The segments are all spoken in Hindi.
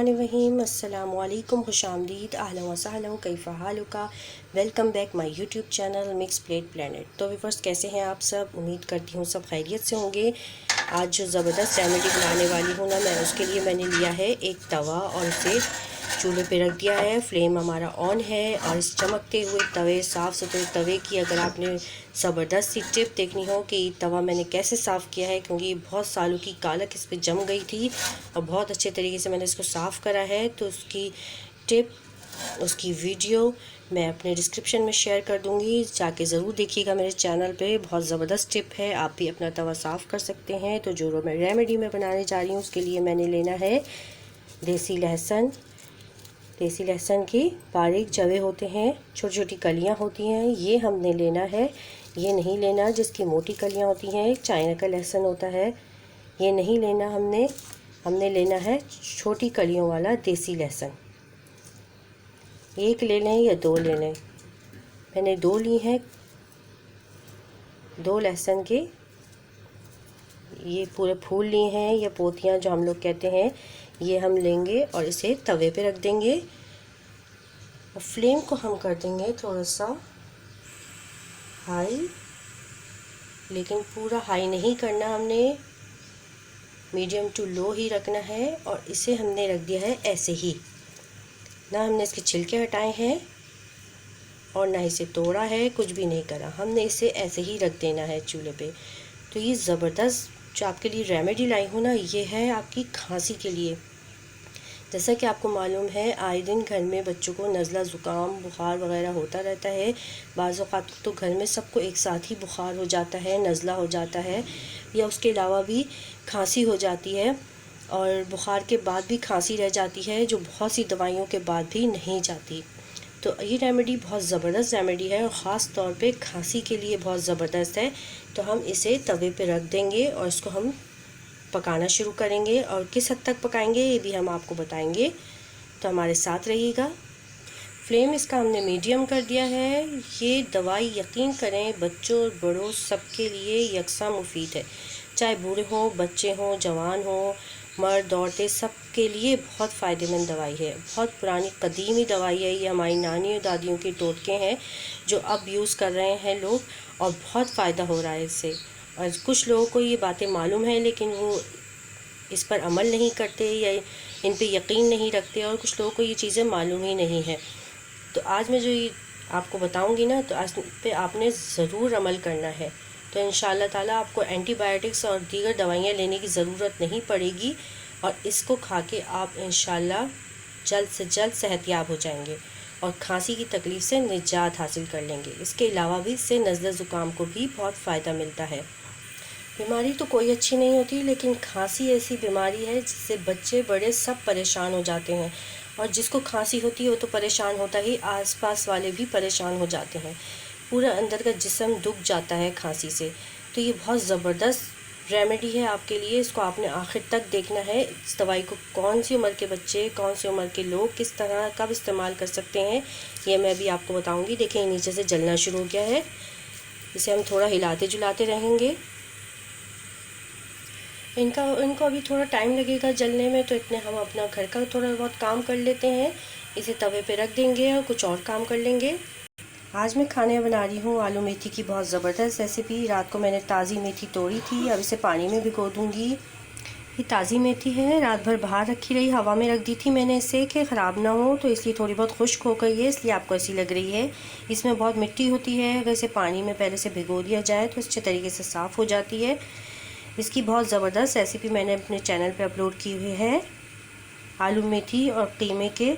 बिस्मिल्लाहिर्रहमानिर्रहीम। अस्सलामु अलैकुम, खुशामदीद, अहलन व सहलन, कैफ़ा हालुका। Welcome back my YouTube channel mix plate planet. तो व्यूअर्स, कैसे हैं आप सब? उम्मीद करती हूँ सब खैरियत से होंगे। आज जो ज़बरदस्त रेमेडी बनाने वाली हूँ ना मैं, उसके लिए मैंने लिया है एक तवा और इसे चूल्हे पे रख दिया है। फ्लेम हमारा ऑन है और इस चमकते हुए तवे, साफ़ सुथरे तवे की अगर आपने ज़बरदस्त सी टिप देखनी हो कि तवा मैंने कैसे साफ़ किया है, क्योंकि बहुत सालों की कालक इस पर जम गई थी और बहुत अच्छे तरीके से मैंने इसको साफ़ करा है, तो उसकी टिप, उसकी वीडियो मैं अपने डिस्क्रिप्शन में शेयर कर दूंगी, जाके ज़रूर देखिएगा मेरे चैनल पे। बहुत ज़बरदस्त टिप है, आप भी अपना तवा साफ़ कर सकते हैं। तो जो मैं रेमेडी में बनाने जा रही हूँ उसके लिए मैंने लेना है देसी लहसुन। देसी लहसुन की बारीक जवे होते हैं, छोटी छोटी कलियां होती हैं, ये हमने लेना है। ये नहीं लेना जिसकी मोटी कलियां होती हैं, एक चाइना का लहसुन होता है, ये नहीं लेना हमने लेना है छोटी कलियों वाला देसी लहसुन। एक ले लें या दो ले लें, मैंने दो ली हैं। दो लहसुन के ये पूरे फूल लिए हैं या पोतियाँ जो हम लोग कहते हैं, ये हम लेंगे और इसे तवे पे रख देंगे। और फ्लेम को हम कर देंगे थोड़ा सा हाई, लेकिन पूरा हाई नहीं करना, हमने मीडियम टू लो ही रखना है। और इसे हमने रख दिया है ऐसे ही, ना हमने इसके छिलके हटाए हैं और ना इसे तोड़ा है, कुछ भी नहीं करा, हमने इसे ऐसे ही रख देना है चूल्हे पे। तो ये ज़बरदस्त जो आपके लिए रेमेडी लाई हूँ ना, ये है आपकी खांसी के लिए। जैसा कि आपको मालूम है, आए दिन घर में बच्चों को नज़ला ज़ुकाम बुखार वगैरह होता रहता है। बाज़ औक़ात तो घर में सबको एक साथ ही बुखार हो जाता है, नज़ला हो जाता है, या उसके अलावा भी खांसी हो जाती है और बुखार के बाद भी खांसी रह जाती है, जो बहुत सी दवाइयों के बाद भी नहीं जाती। तो ये रेमेडी बहुत ज़बरदस्त रेमेडी है और ख़ास तौर पे खांसी के लिए बहुत ज़बरदस्त है। तो हम इसे तवे पे रख देंगे और इसको हम पकाना शुरू करेंगे, और किस हद तक पकाएंगे ये भी हम आपको बताएंगे, तो हमारे साथ रहिएगा। फ्लेम इसका हमने मीडियम कर दिया है। ये दवाई यकीन करें बच्चों और बड़ों सबके लिए यकसा मुफीद है, चाहे बूढ़े हों, बच्चे हों, जवान हों, मर्द औरतें, सबके लिए बहुत फ़ायदेमंद दवाई है। बहुत पुरानी कदीमी दवाई है ये, हमारी नानी और दादियों के टोटके हैं जो अब यूज़ कर रहे हैं लोग, और बहुत फ़ायदा हो रहा है इससे। और कुछ लोगों को ये बातें मालूम है लेकिन वो इस पर अमल नहीं करते या इन पे यकीन नहीं रखते, और कुछ लोगों को ये चीज़ें मालूम ही नहीं है। तो आज मैं जो ये आपको बताऊंगी ना, तो आज पे आपने ज़रूर अमल करना है। तो इंशाअल्लाह ताला आपको एंटीबायोटिक्स और दीगर दवाइयाँ लेने की ज़रूरत नहीं पड़ेगी, और इसको खा के आप इंशाअल्लाह जल्द से जल्द सेहतयाब हो जाएंगे और खांसी की तकलीफ़ से निजात हासिल कर लेंगे। इसके अलावा भी इससे नज़ला ज़ुकाम को भी बहुत फ़ायदा मिलता है। बीमारी तो कोई अच्छी नहीं होती, लेकिन खांसी ऐसी बीमारी है जिससे बच्चे बड़े सब परेशान हो जाते हैं, और जिसको खांसी होती है वो तो परेशान होता ही, आसपास वाले भी परेशान हो जाते हैं, पूरा अंदर का जिस्म दुख जाता है खांसी से। तो ये बहुत ज़बरदस्त रेमेडी है आपके लिए, इसको आपने आखिर तक देखना है। इस दवाई को कौन सी उम्र के बच्चे, कौन सी उम्र के लोग किस तरह कब इस्तेमाल कर सकते हैं, ये मैं भी आपको बताऊँगी। देखें नीचे से जलना शुरू हो गया है, इसे हम थोड़ा हिलाते जुलाते रहेंगे। इनको अभी थोड़ा टाइम लगेगा जलने में, तो इतने हम अपना घर का थोड़ा बहुत काम कर लेते हैं। इसे तवे पे रख देंगे और कुछ और काम कर लेंगे। आज मैं खाने बना रही हूँ आलू मेथी की बहुत ज़बरदस्त रेसिपी। रात को मैंने ताज़ी मेथी तोड़ी थी, अब इसे पानी में भिगो दूँगी। ये ताज़ी मेथी है, रात भर बाहर रखी रही, हवा में रख दी थी मैंने इसे कि ख़राब ना हो, तो इसलिए थोड़ी बहुत खुश्क हो गई है, इसलिए आपको ऐसी लग रही है। इसमें बहुत मिट्टी होती है, अगर इसे पानी में पहले से भिगो दिया जाए तो अच्छे तरीके से साफ़ हो जाती है। इसकी बहुत ज़बरदस्त रेसिपी मैंने अपने चैनल पे अपलोड की हुई है, आलू मेथी और कीमे के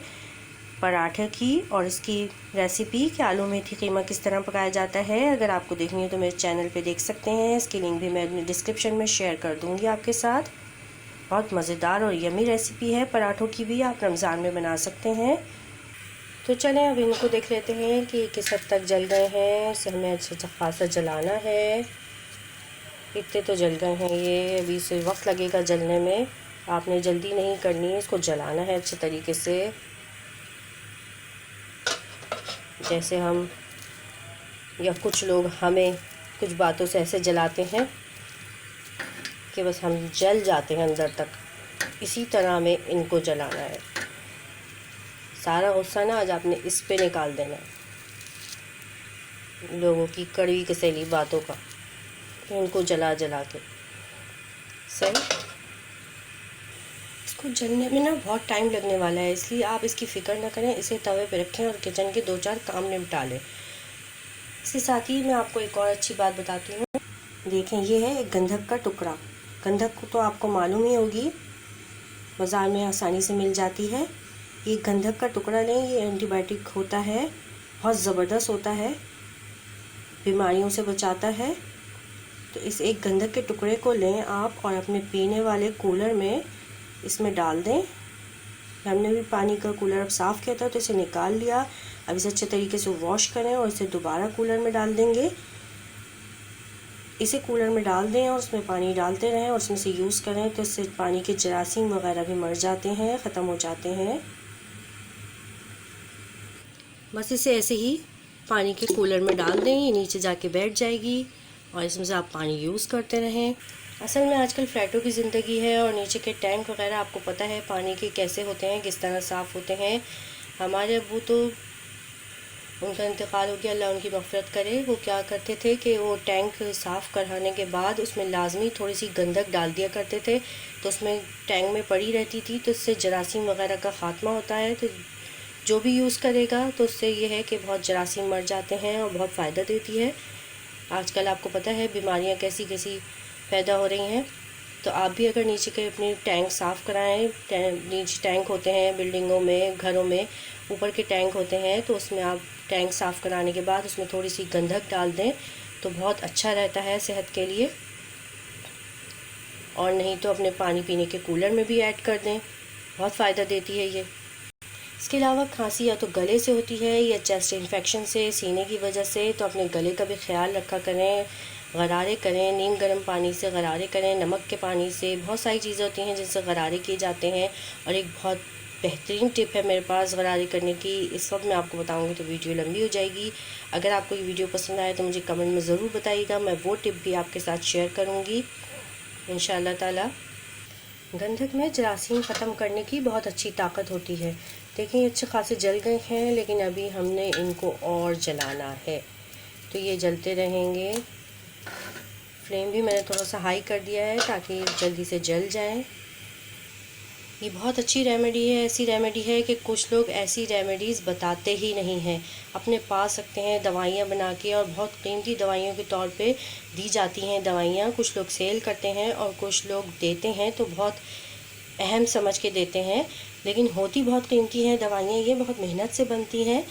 पराठे की, और इसकी रेसिपी कि आलू मेथी कीमा किस तरह पकाया जाता है, अगर आपको देखनी है तो मेरे चैनल पे देख सकते हैं। इसकी लिंक भी मैं अपने डिस्क्रिप्शन में शेयर कर दूँगी आपके साथ। बहुत मज़ेदार और यमी रेसिपी है, पराठों की भी आप रमज़ान में बना सकते हैं। तो चलें अब इनको देख लेते हैं कि किस हद तक जल गए हैं। इसे हमें अच्छा खासा जलाना है, इतने तो जल गए हैं ये, अभी से वक्त लगेगा जलने में, आपने जल्दी नहीं करनी है, इसको जलाना है अच्छे तरीके से। जैसे हम या कुछ लोग हमें कुछ बातों से ऐसे जलाते हैं कि बस हम जल जाते हैं अंदर तक, इसी तरह में इनको जलाना है। सारा गुस्सा ना आज आपने इस पे निकाल देना है, लोगों की कड़वी कसेली बातों का, तो इनको जला जला के सही। इसको जलने में ना बहुत टाइम लगने वाला है, इसलिए आप इसकी फ़िक्र ना करें, इसे तवे पे रखें और किचन के 2-4 काम निपटा लें। इसके साथ ही मैं आपको एक और अच्छी बात बताती हूँ। देखें, ये है एक गंधक का टुकड़ा। गंधक तो आपको मालूम ही होगी, बाज़ार में आसानी से मिल जाती है। ये गंधक का टुकड़ा लें, ये एंटीबायोटिक होता है, बहुत ज़बरदस्त होता है, बीमारियों से बचाता है। तो इस एक गंधक के टुकड़े को लें आप और अपने पीने वाले कूलर में इसमें डाल दें। हमने भी पानी का कूलर अब साफ़ किया था तो इसे निकाल लिया। अब इसे अच्छे तरीके से वॉश करें और इसे दोबारा कूलर में डाल देंगे। इसे कूलर में डाल दें और उसमें पानी डालते रहें और उसमें से यूज़ करें, तो इससे पानी के जरासीम वगैरह भी मर जाते हैं, ख़त्म हो जाते हैं। बस इसे ऐसे ही पानी के कूलर में डाल दें, ये नीचे जाके बैठ जाएगी और इसमें से आप पानी यूज़ करते रहें। असल में आजकल फ्लैटों की ज़िंदगी है और नीचे के टैंक वगैरह आपको पता है पानी के कैसे होते हैं, किस तरह साफ़ होते हैं। हमारे अब्बू तो उनका इंतकाल हो गया, अल्लाह उनकी मग़फ़िरत करे, वो क्या करते थे कि वो टैंक साफ़ कराने के बाद उसमें लाजमी थोड़ी सी गंधक डाल दिया करते थे, तो उसमें टैंक में पड़ी रहती थी, तो इससे जरासीम वगैरह का ख़ात्मा होता है। तो जो भी यूज़ करेगा तो उससे ये है कि बहुत जरासीम मर जाते हैं और बहुत फ़ायदा देती है। आजकल आपको पता है बीमारियां कैसी कैसी पैदा हो रही हैं, तो आप भी अगर नीचे के अपने टैंक साफ़ कराएं, नीचे टैंक होते हैं बिल्डिंगों में, घरों में ऊपर के टैंक होते हैं, तो उसमें आप टैंक साफ़ कराने के बाद उसमें थोड़ी सी गंधक डाल दें तो बहुत अच्छा रहता है सेहत के लिए। और नहीं तो अपने पानी पीने के कूलर में भी ऐड कर दें, बहुत फ़ायदा देती है ये। इसके अलावा खांसी या तो गले से होती है या चेस्ट इन्फेक्शन से, सीने की वजह से, तो अपने गले का भी ख्याल रखा करें, गरारे करें, नीम गर्म पानी से गरारे करें, नमक के पानी से। बहुत सारी चीज़ें होती हैं जिनसे गरारे किए जाते हैं और एक बहुत बेहतरीन टिप है मेरे पास गरारे करने की, इस वक्त मैं आपको बताऊंगी तो वीडियो लंबी हो जाएगी। अगर आपको ये वीडियो पसंद आए तो मुझे कमेंट में ज़रूर बताइएगा, मैं वो टिप भी आपके साथ शेयर करूँगी इंशाअल्लाह ताला। गंधक में जरासीम ख़त्म करने की बहुत अच्छी ताकत होती है। देखिए ये अच्छे खासे जल गए हैं, लेकिन अभी हमने इनको और जलाना है, तो ये जलते रहेंगे। फ्लेम भी मैंने थोड़ा सा हाई कर दिया है ताकि जल्दी से जल जाए। ये बहुत अच्छी रेमेडी है, ऐसी रेमेडी है कि कुछ लोग ऐसी रेमेडीज़ बताते ही नहीं हैं, अपने पास रखते हैं दवाइयाँ बना के, और बहुत कीमती दवाइयों के तौर पे दी जाती हैं दवाइयाँ। कुछ लोग सेल करते हैं और कुछ लोग देते हैं तो बहुत अहम समझ के देते हैं, लेकिन होती बहुत कीमती हैं दवाइयाँ, ये बहुत मेहनत से बनती हैं।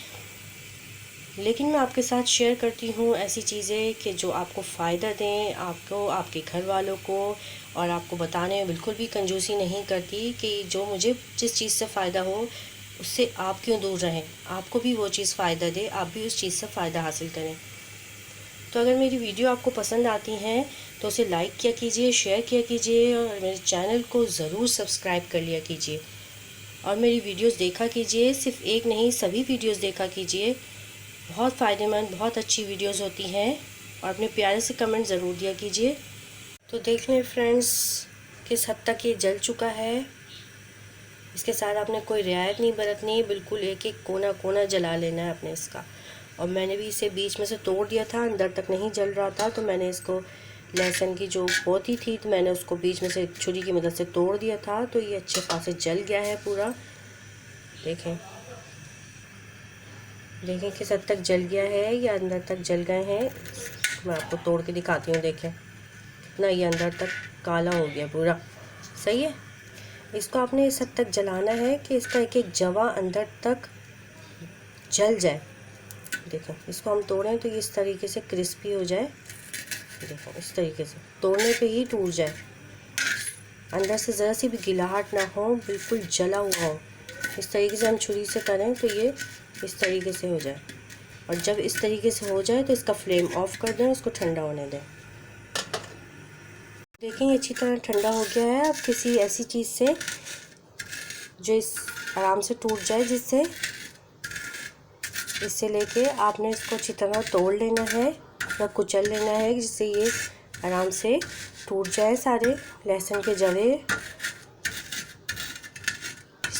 लेकिन मैं आपके साथ शेयर करती हूँ ऐसी चीज़ें कि जो आपको फ़ायदा दें, आपको, आपके घर वालों को, और आपको बताने में बिल्कुल भी कंजूसी नहीं करती कि जो मुझे जिस चीज़ से फ़ायदा हो उससे आप क्यों दूर रहें, आपको भी वो चीज़ फ़ायदा दे, आप भी उस चीज़ से फ़ायदा हासिल करें। तो अगर मेरी वीडियो आपको पसंद आती हैं तो उसे लाइक किया कीजिए, शेयर किया कीजिए और मेरे चैनल को ज़रूर सब्सक्राइब कर लिया कीजिए और मेरी वीडियोस देखा कीजिए, सिर्फ एक नहीं सभी वीडियोस देखा कीजिए, बहुत फ़ायदेमंद, बहुत अच्छी वीडियोस होती हैं। और अपने प्यारे से कमेंट ज़रूर दिया कीजिए। तो देख लें फ्रेंड्स किस हद तक ये जल चुका है। इसके साथ आपने कोई रियायत नहीं बरतनी, बिल्कुल एक एक कोना कोना जला लेना है अपने इसका। और मैंने भी इसे बीच में से तोड़ दिया था, अंदर तक नहीं जल रहा था, तो मैंने इसको लहसुन की जो पोती थी तो मैंने उसको बीच में से छुरी की मदद से तोड़ दिया था, तो ये अच्छे खासे जल गया है पूरा। देखें देखें किस हद तक जल गया है, ये अंदर तक जल गए हैं। मैं आपको तोड़ के दिखाती हूँ, देखें ना, ये अंदर तक काला हो गया पूरा। सही है, इसको आपने इस हद तक जलाना है कि इसका एक एक जवा अंदर तक जल जाए। देखो इसको हम तोड़ें तो ये इस तरीके से क्रिस्पी हो जाए। देखो इस तरीके से तोड़ने पे ही टूट जाए, अंदर से ज़रा सी भी गिलाहट ना हो, बिल्कुल जला हुआ हो। इस तरीके से हम छुरी से करें तो ये इस तरीके से हो जाए। और जब इस तरीके से हो जाए तो इसका फ्लेम ऑफ कर दें, उसको ठंडा होने दें। देखें ये अच्छी तरह ठंडा हो गया है। अब किसी ऐसी चीज़ से जो इस आराम से टूट जाए, जिससे इससे लेके आपने इसको अच्छी तरह तोड़ लेना है या कुचल लेना है, जिससे ये आराम से टूट जाए सारे लहसुन के जवे।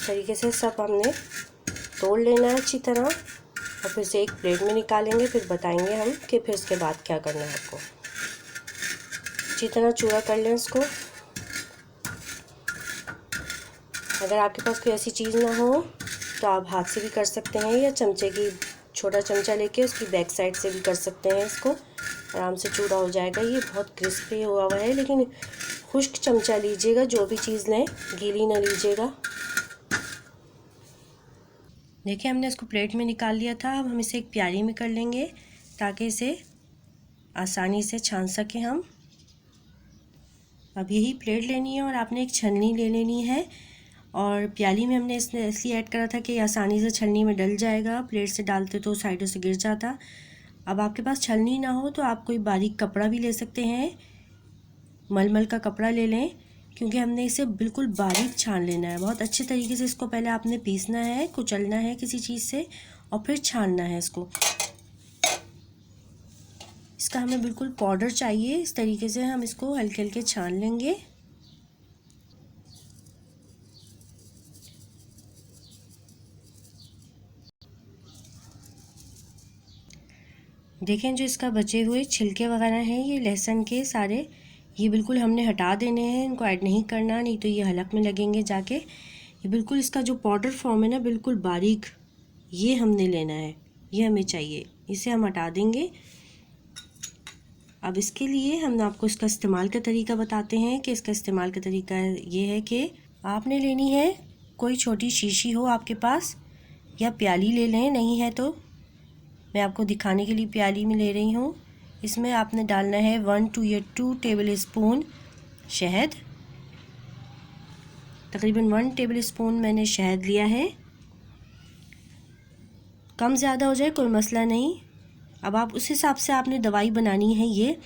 इस तरीके से सब हमने तोड़ लेना है अच्छी तरह और फिर से एक प्लेट में निकालेंगे। फिर बताएंगे हम कि फिर उसके बाद क्या करना है आपको। अच्छी तरह चूरा कर लें इसको। अगर आपके पास कोई ऐसी चीज़ ना हो तो आप हाथ से भी कर सकते हैं या चमचे की छोटा चमचा लेके उसकी बैक साइड से भी कर सकते हैं। इसको आराम से चूरा हो जाएगा। ये बहुत क्रिस्पी हुआ हुआ है, लेकिन खुश्क चमचा लीजिएगा, जो भी चीज़ लें गीली ना लीजिएगा। देखिए हमने इसको प्लेट में निकाल लिया था। अब हम इसे एक प्याली में कर लेंगे ताकि इसे आसानी से छान सकें हम। अब यही प्लेट लेनी है और आपने एक छलनी ले लेनी है और प्याली में हमने इसलिए ऐड करा था कि आसानी से छलनी में डल जाएगा। प्लेट से डालते तो साइडों से गिर जाता। अब आपके पास छलनी ना हो तो आप कोई बारीक कपड़ा भी ले सकते हैं, मलमल का कपड़ा ले लें, क्योंकि हमने इसे बिल्कुल बारीक छान लेना है। बहुत अच्छे तरीके से इसको पहले आपने पीसना है, कुचलना है किसी चीज़ से और फिर छानना है इसको। इसका हमें बिल्कुल पाउडर चाहिए। इस तरीके से हम इसको हल्के हल्के छान लेंगे। देखें जो इसका बचे हुए छिलके वगैरह हैं ये लहसुन के सारे, ये बिल्कुल हमने हटा देने हैं, इनको ऐड नहीं करना, नहीं तो ये हलक में लगेंगे जाके। ये बिल्कुल इसका जो पाउडर फॉर्म है ना बिल्कुल बारीक, ये हमने लेना है, ये हमें चाहिए। इसे हम हटा देंगे। अब इसके लिए हम आपको इसका इस्तेमाल का तरीका बताते हैं कि इसका इस्तेमाल का तरीका ये है कि आपने लेनी है कोई छोटी शीशी हो आपके पास या प्याली ले लें, नहीं है तो मैं आपको दिखाने के लिए प्याली में ले रही हूँ। इसमें आपने डालना है 1 टेबल स्पून शहद। तकरीबन 1 टेबल स्पून मैंने शहद लिया है। कम ज़्यादा हो जाए कोई मसला नहीं। अब आप उस हिसाब से आपने दवाई बनानी है। ये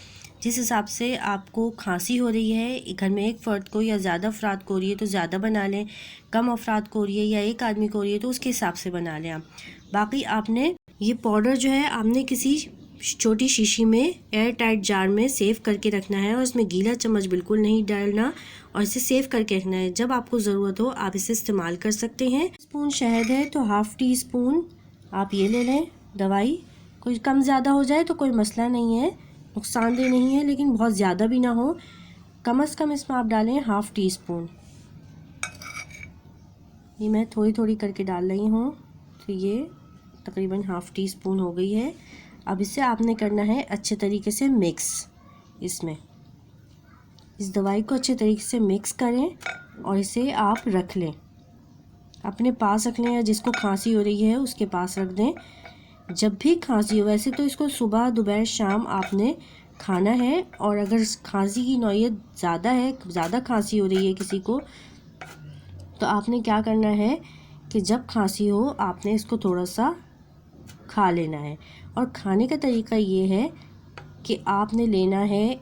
जिस हिसाब से आपको खांसी हो रही है, घर में एक फ़र्द को या ज़्यादा अफराद को हो रही है तो ज़्यादा बना लें, कम अफराद को हो रही है या एक आदमी को हो रही है तो उसके हिसाब से बना लें आप। बाकी आपने ये पाउडर जो है आपने किसी छोटी शीशी में एयर टाइट जार में सेव करके रखना है और इसमें गीला चम्मच बिल्कुल नहीं डालना और इसे सेव करके रखना है। जब आपको ज़रूरत हो आप इसे इस्तेमाल कर सकते हैं। स्पून शहद है तो ½ टी स्पून आप ये ले लें दवाई। कोई कम ज़्यादा हो जाए तो कोई मसला नहीं है, नुकसानदेह नहीं है, लेकिन बहुत ज़्यादा भी ना हो। कम से कम इसमें आप डालें ½ टी स्पून। ये मैं थोड़ी थोड़ी करके डाल रही हूँ, तो ये तकरीबन ½ टी स्पून हो गई है। अब इसे आपने करना है अच्छे तरीके से मिक्स। इसमें इस दवाई को अच्छे तरीके से मिक्स करें और इसे आप रख लें, अपने पास रख लें या जिसको खांसी हो रही है उसके पास रख दें। जब भी खांसी हो, वैसे तो इसको सुबह दोपहर शाम आपने खाना है, और अगर खांसी की नौयत ज़्यादा है, ज़्यादा खांसी हो रही है किसी को, तो आपने क्या करना है कि जब खांसी हो आपने इसको थोड़ा सा खा लेना है। और खाने का तरीका ये है कि आपने लेना है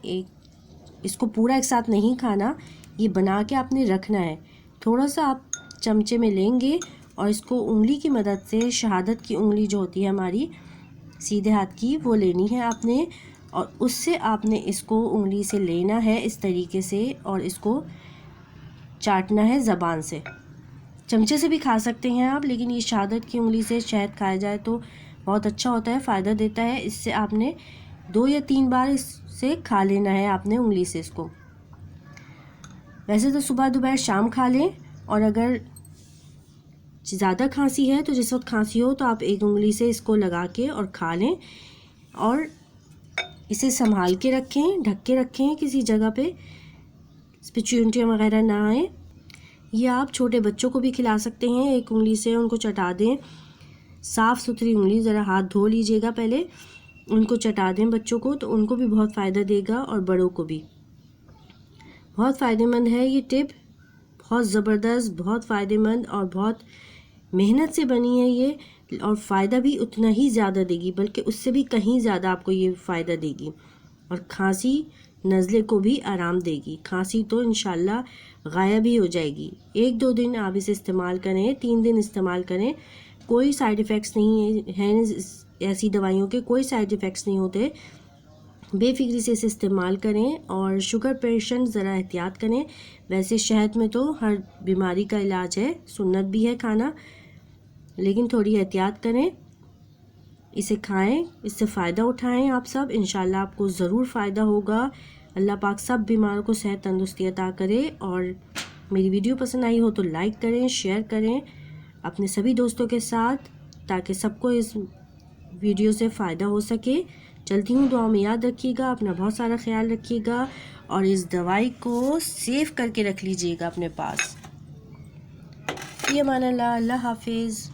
इसको पूरा एक साथ नहीं खाना, ये बना के आपने रखना है। थोड़ा सा आप चमचे में लेंगे और इसको उंगली की मदद से, शहादत की उंगली जो होती है हमारी सीधे हाथ की, वो लेनी है आपने और उससे आपने इसको उंगली से लेना है इस तरीके से और इसको चाटना है ज़बान से। चमचे से भी खा सकते हैं आप, लेकिन ये शहादत की उंगली से शहद खाया जाए तो बहुत अच्छा होता है, फ़ायदा देता है। इससे आपने 2 या 3 बार इससे खा लेना है आपने उंगली से इसको। वैसे तो सुबह दोपहर शाम खा लें, और अगर ज़्यादा खांसी है तो जिस वक्त खांसी हो तो आप एक उंगली से इसको लगा के और खा लें और इसे संभाल के रखें, ढक के रखें किसी जगह पे, इस पर चींटियाँ वगैरह ना आए। या आप छोटे बच्चों को भी खिला सकते हैं, एक उंगली से उनको चटा दें, साफ़ सुथरी उंगली, ज़रा हाथ धो लीजिएगा पहले, उनको चटा दें बच्चों को, तो उनको भी बहुत फ़ायदा देगा और बड़ों को भी बहुत फ़ायदेमंद है ये टिप। बहुत ज़बरदस्त, बहुत फ़ायदेमंद और बहुत मेहनत से बनी है ये, और फ़ायदा भी उतना ही ज़्यादा देगी, बल्कि उससे भी कहीं ज़्यादा आपको ये फ़ायदा देगी। और खांसी नज़ले को भी आराम देगी। खांसी तो इंशाल्लाह गायब ही हो जाएगी। 1-2 दिन आप इसे इस्तेमाल करें, 3 दिन इस्तेमाल करें, कोई साइड इफ़ेक्ट्स नहीं हैं ऐसी दवाइयों के, कोई साइड इफ़ेक्ट्स नहीं होते। बेफिक्री से इसे इस्तेमाल करें। और शुगर पेशेंट ज़रा एहतियात करें। वैसे शहद में तो हर बीमारी का इलाज है, सुन्नत भी है खाना, लेकिन थोड़ी एहतियात करें। इसे खाएं, इससे फ़ायदा उठाएं आप सब। इंशाल्लाह आपको ज़रूर फ़ायदा होगा। अल्लाह पाक सब बीमारों को सेहत तंदुरुस्ती अता करे। और मेरी वीडियो पसंद आई हो तो लाइक करें, शेयर करें अपने सभी दोस्तों के साथ, ताकि सबको इस वीडियो से फ़ायदा हो सके। चलती हूँ, दुआ में याद रखिएगा, अपना बहुत सारा ख्याल रखिएगा और इस दवाई को सेव करके रख लीजिएगा अपने पास। फ़ी अमान अल्लाह, अल्लाह हाफिज़।